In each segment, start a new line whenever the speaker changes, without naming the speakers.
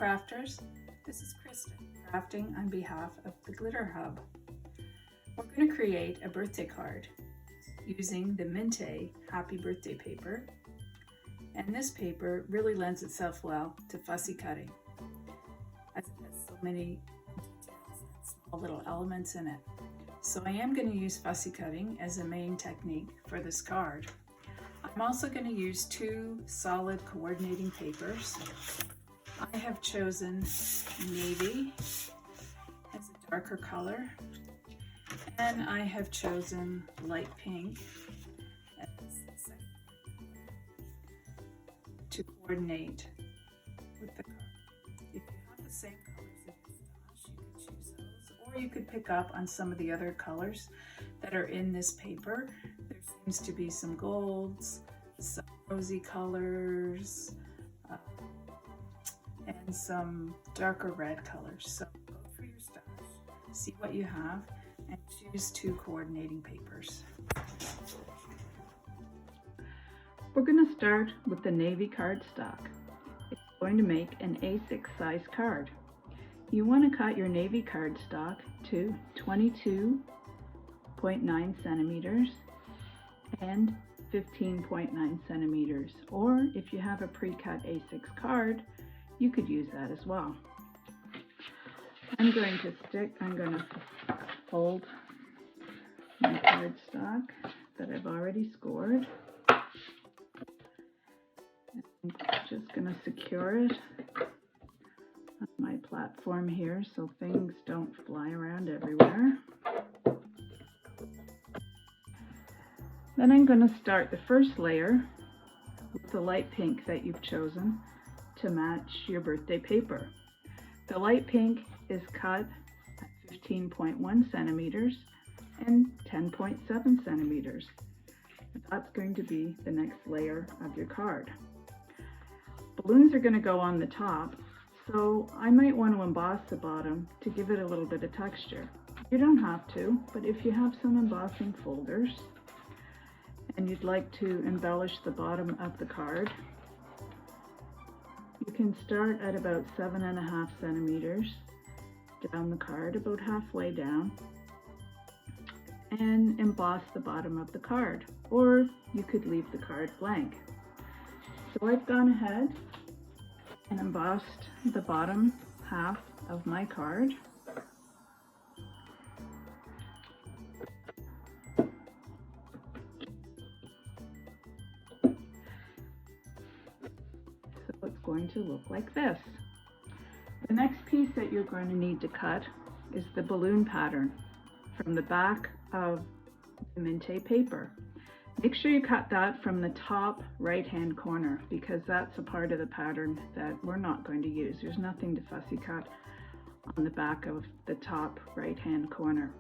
crafters, this is Krista crafting on behalf of the Glitter Hub. We're going to create a birthday card using the Mintay Happy Birthday paper, and this paper really lends itself well to fussy cutting as it has so many details and small little elements in it. So I am going to use fussy cutting as a main technique for this card. I'm also going to use two solid coordinating papers. I have chosen navy as a darker color, and I have chosen light pink as the second to coordinate with the card. If you have the same colors in your stash, you could choose those, or you could pick up on some of the other colors that are in this paper. There seems to be some golds, some rosy colors, and some darker red colors. So go through your stash, see what you have, and choose two coordinating papers. We're going to start with the navy cardstock. It's going to make an A6 size card. You want to cut your navy cardstock to 22.9 centimeters and 15.9 centimeters, or if you have a pre-cut A6 card, you could use that as well. I'm going to fold my cardstock that I've already scored. I'm just going to secure it on my platform here so things don't fly around everywhere. Then I'm going to start the first layer with the light pink that you've chosen to match your birthday paper. The light pink is cut at 15.1 centimeters and 10.7 centimeters. That's going to be the next layer of your card. Balloons are going to go on the top, so I might want to emboss the bottom to give it a little bit of texture. You don't have to, but if you have some embossing folders and you'd like to embellish the bottom of the card, you can start at about 7.5 centimeters down the card, about halfway down, and emboss the bottom of the card, or you could leave the card blank. So I've gone ahead and embossed the bottom half of my card. It's going to look like this. The next piece that you're going to need to cut is the balloon pattern from the back of the Mintay paper. Make sure you cut that from the top right hand corner, because that's a part of the pattern that we're not going to use. There's nothing to fussy cut on the back of the top right hand corner.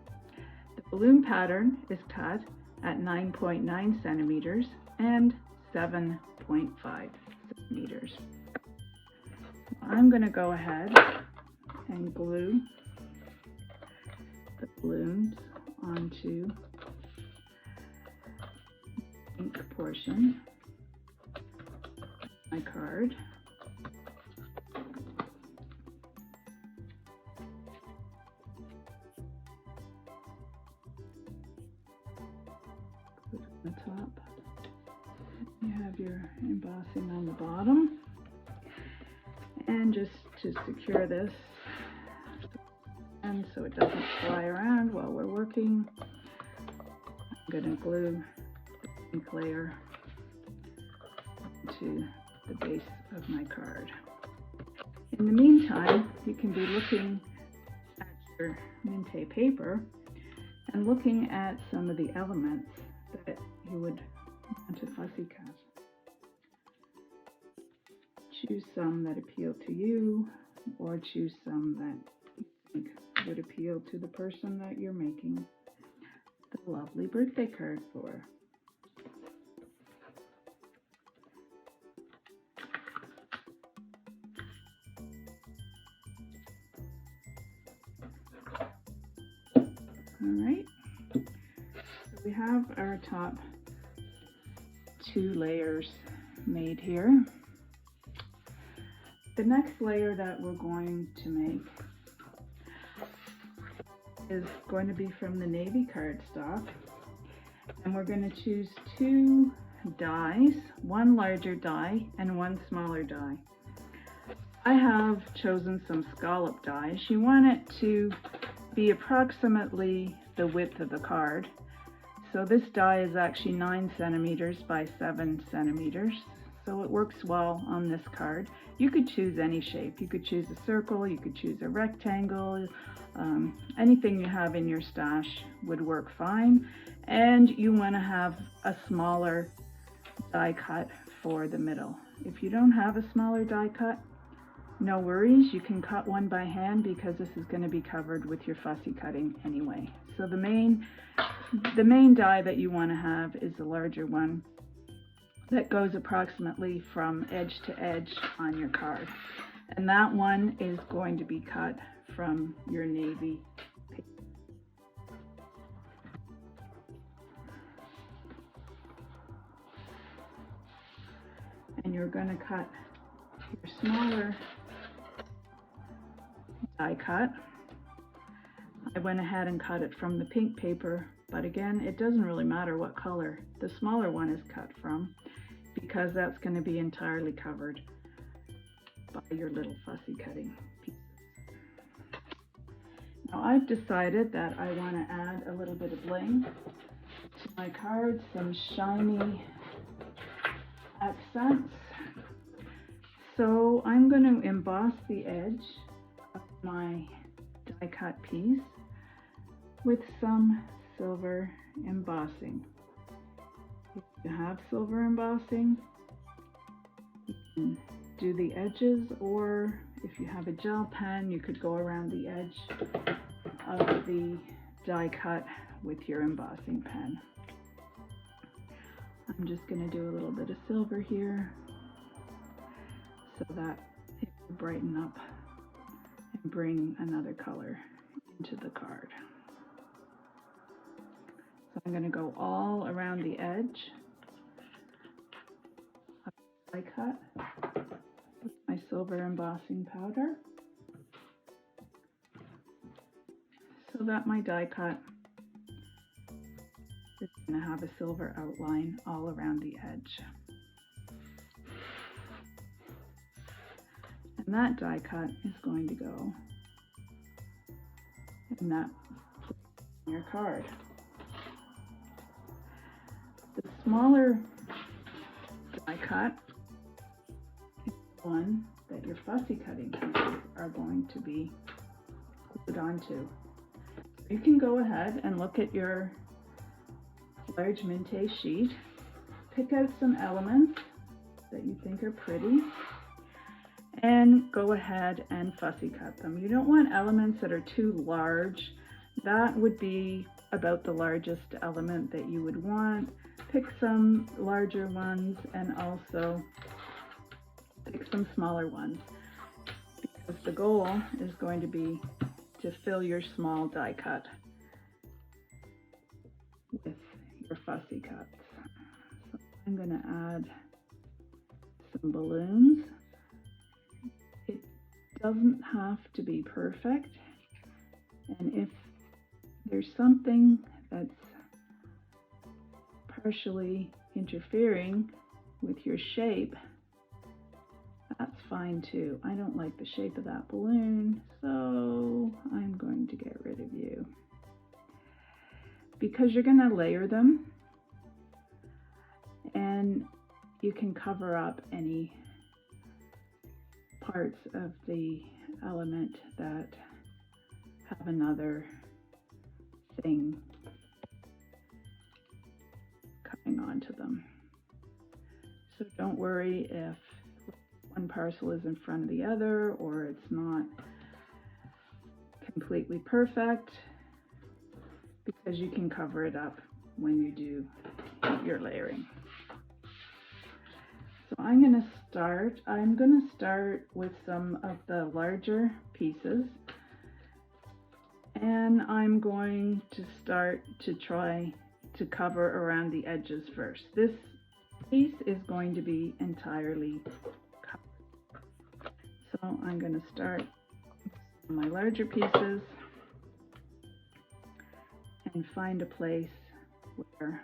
The balloon pattern is cut at 9.9 centimeters and 7.5 centimeters. I'm going to go ahead and glue the balloons onto the pink portion of my card. Put it on the top. You have your embossing on the bottom. And just to secure this, and so it doesn't fly around while we're working, I'm going to glue the pink layer to the base of my card. In the meantime, you can be looking at your Mintay paper and looking at some of the elements that you would want to fussy cut. Choose some that appeal to you, or choose some that you think would appeal to the person that you're making the lovely birthday card for. All right, so we have our top two layers made here. The next layer that we're going to make is going to be from the navy cardstock, and we're going to choose 2 dies, one larger die and one smaller die. I have chosen some scallop dies. You want it to be approximately the width of the card. So this die is actually 9 centimeters by 7 centimeters. So it works well on this card. You could choose any shape. You could choose a circle, you could choose a rectangle, anything you have in your stash would work fine. And you want to have a smaller die cut for the middle. If you don't have a smaller die cut, no worries, you can cut one by hand because this is going to be covered with your fussy cutting anyway. So the main die that you want to have is the larger one that goes approximately from edge to edge on your card. And that one is going to be cut from your navy paper. And you're going to cut your smaller die cut. I went ahead and cut it from the pink paper, but again, it doesn't really matter what color the smaller one is cut from, because that's going to be entirely covered by your little fussy cutting pieces. Now I've decided that I want to add a little bit of bling to my card, some shiny accents. So I'm going to emboss the edge of my die cut piece with some silver embossing. If you have silver embossing, you can do the edges, or if you have a gel pen, you could go around the edge of the die cut with your embossing pen. I'm just going to do a little bit of silver here so that it will brighten up and bring another color into the card. So I'm going to go all around the edge of the die cut with my silver embossing powder so that my die cut is going to have a silver outline all around the edge. And that die cut is going to go in that place on your card. The smaller die cut is the one that your fussy cutting pieces are going to be glued onto. You can go ahead and look at your large Mintay sheet, pick out some elements that you think are pretty, and go ahead and fussy cut them. You don't want elements that are too large. That would be about the largest element that you would want. Pick some larger ones and also pick some smaller ones, because the goal is going to be to fill your small die cut with your fussy cuts. So I'm going to add some balloons. It doesn't have to be perfect, and if there's something that's partially interfering with your shape, that's fine too. I don't like the shape of that balloon, so I'm going to get rid of you. Because you're going to layer them, and you can cover up any parts of the element that have another thing coming onto them. So don't worry if one parcel is in front of the other or it's not completely perfect, because you can cover it up when you do your layering. So I'm going to start with some of the larger pieces, and I'm going to start to try to cover around the edges first. This piece is going to be entirely covered. I'm going to start with my larger pieces and find a place where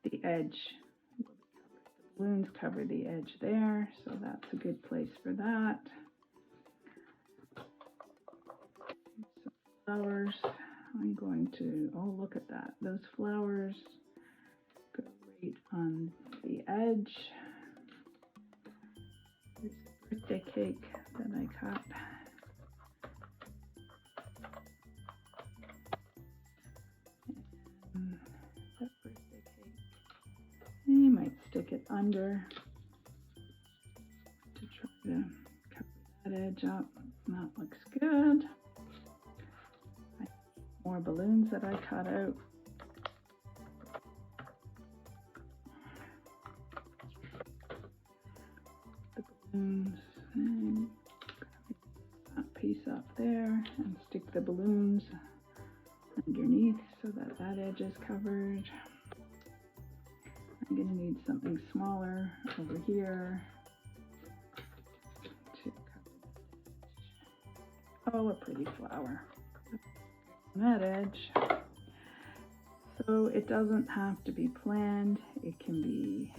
the edge, the balloons cover the edge there, so that's a good place for that. Some flowers, I'm going to, oh look at that, those flowers go right on the edge. Here's a birthday cake that I cut. That birthday cake, and you might stick it under to try to cover that edge up. That looks good. I have more balloons that I cut out. The balloons, and that piece up there and stick the balloons underneath so that that edge is covered. I'm going to need something smaller over here to cover. Oh, a pretty flower on that edge. So it doesn't have to be planned. It can be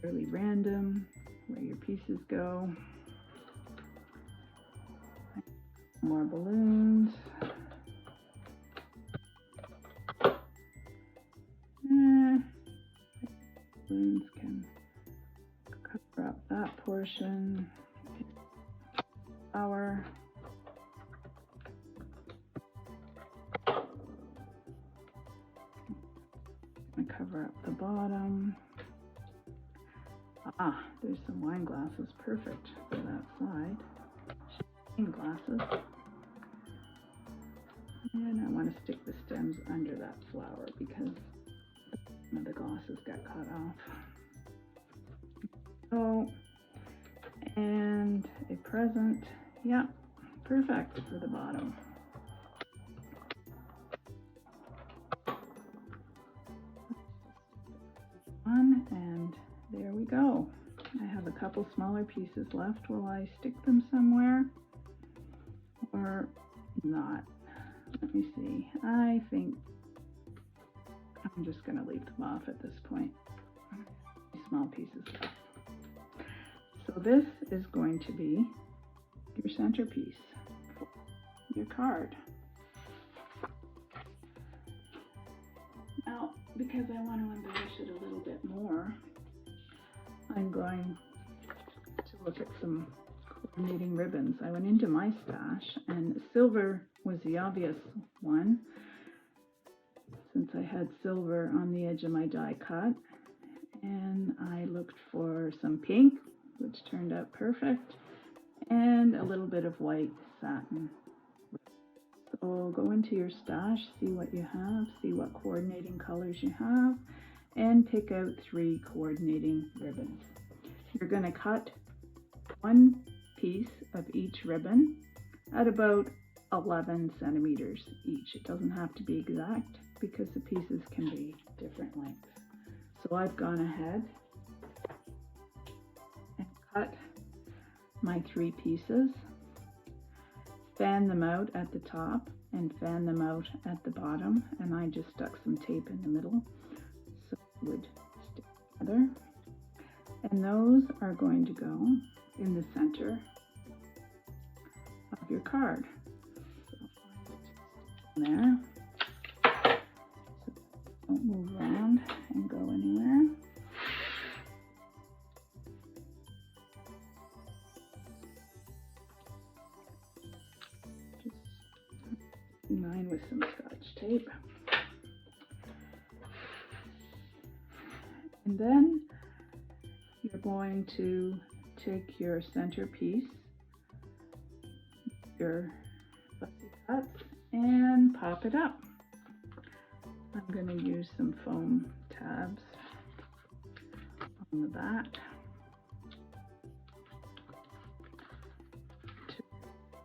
fairly random where your pieces go. More balloons. Balloons can cover up that portion. Flower. Gonna cover up the bottom. Ah, there's some wine glasses, perfect for that side. Champagne glasses. And I want to stick the stems under that flower because one of the glasses got cut off. Oh, and a present. Yeah, perfect for the bottom. And there we go. I have a couple smaller pieces left. Will I stick them somewhere or not? Let me see. I think I'm just going to leave them off at this point. Small pieces left. So this is going to be your centerpiece for your card. Now, because I want to embellish it a little bit more, I'm going to look at some coordinating ribbons. I went into my stash and silver was the obvious one since I had silver on the edge of my die cut, and I looked for some pink, which turned out perfect, and a little bit of white satin. So go into your stash, see what you have, see what coordinating colors you have, and pick out 3 coordinating ribbons. You're going to cut 1 piece of each ribbon at about 11 centimeters each. It doesn't have to be exact because the pieces can be different lengths. So I've gone ahead and cut my 3 pieces, fan them out at the top and fan them out at the bottom, and I just stuck some tape in the middle so it would stick together. And those are going to go in the center of your card. So there. So don't move around and go anywhere. Just mine with some Scotch tape. And then you're going to take your centerpiece, your fussy cuts, and pop it up. I'm going to use some foam tabs on the back to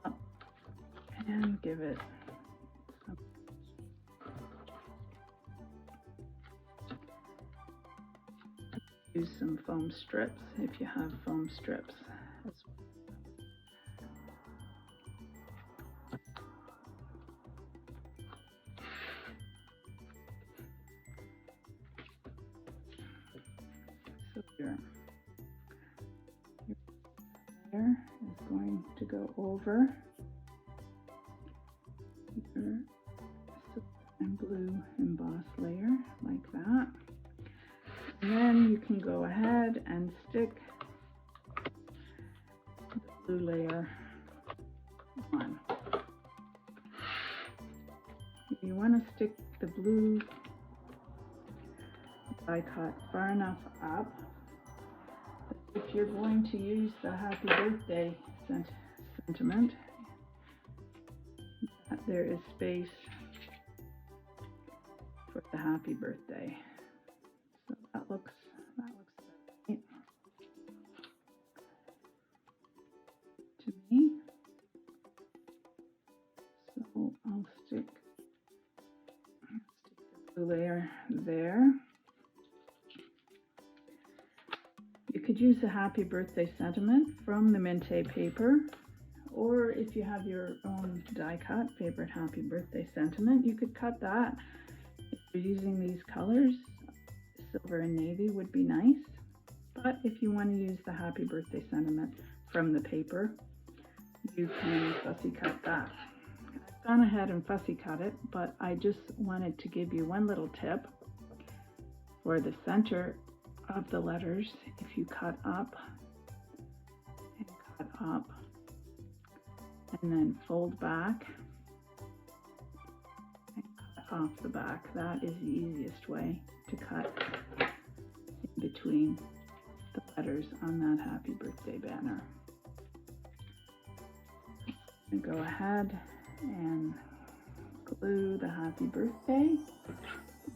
up and give it some. Use some foam strips if you have foam strips as well. Your layer is going to go over your silver and blue emboss layer like that. And then you can go ahead and stick the blue layer on. You want to stick the blue die cut far enough up that if you're going to use the happy birthday sentiment, that there is space for the happy birthday. So that looks right to me. So I'll stick the blue layer there. You could use the happy birthday sentiment from the Mintay paper, or if you have your own die cut favorite happy birthday sentiment, you could cut that. If you're using these colors, silver and navy would be nice, but if you want to use the happy birthday sentiment from the paper, you can fussy cut that. I've gone ahead and fussy cut it, but I just wanted to give you one little tip for the center of the letters. If you cut up and cut up and then fold back and cut off the back, that is the easiest way to cut in between the letters on that happy birthday banner. I'm going to go ahead and glue the happy birthday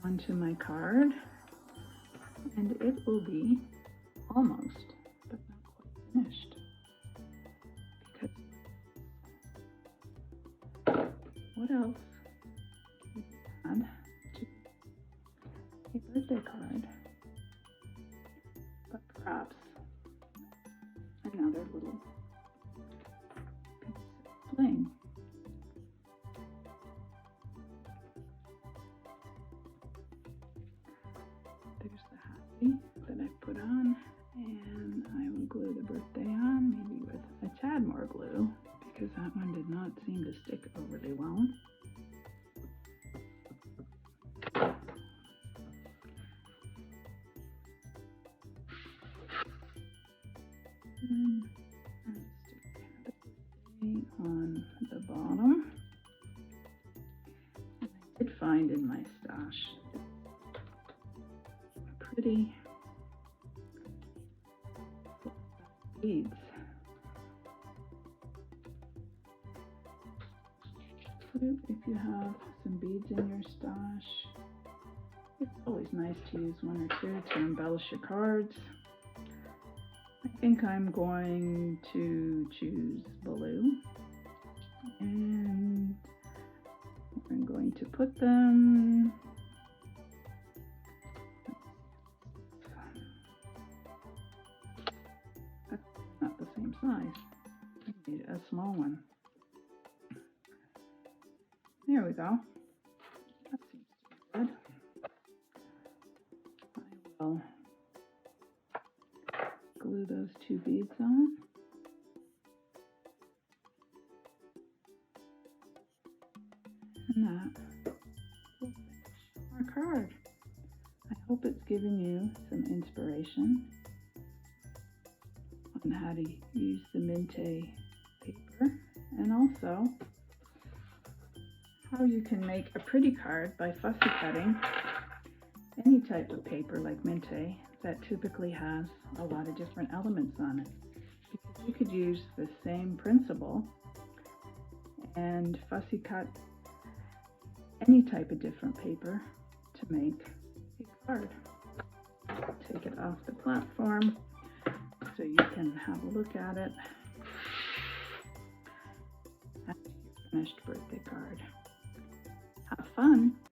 onto my card, and it will be almost, but not quite finished. Because what else we can add to a birthday card, but perhaps another little piece of bling. There's the happy that I put on, and I will glue the birthday on, maybe with a tad more glue, because that one did not seem to stick overly well. And I'll stick the birthday on the bottom. And I did find in my stash pretty beads. So if you have some beads in your stash, it's always nice to use one or two to embellish your cards. I think I'm going to choose blue, and I'm going to put them not the same size. I need a small one. There we go. That seems to be good. I will glue those two beads on. And that will finish our card. I hope it's given you some inspiration on how to use the Mintay paper, and also how you can make a pretty card by fussy cutting any type of paper like Mintay that typically has a lot of different elements on it. Because you could use the same principle and fussy cut any type of different paper to make a card. Take it off the platform so you can have a look at it after your finished birthday card. Have fun!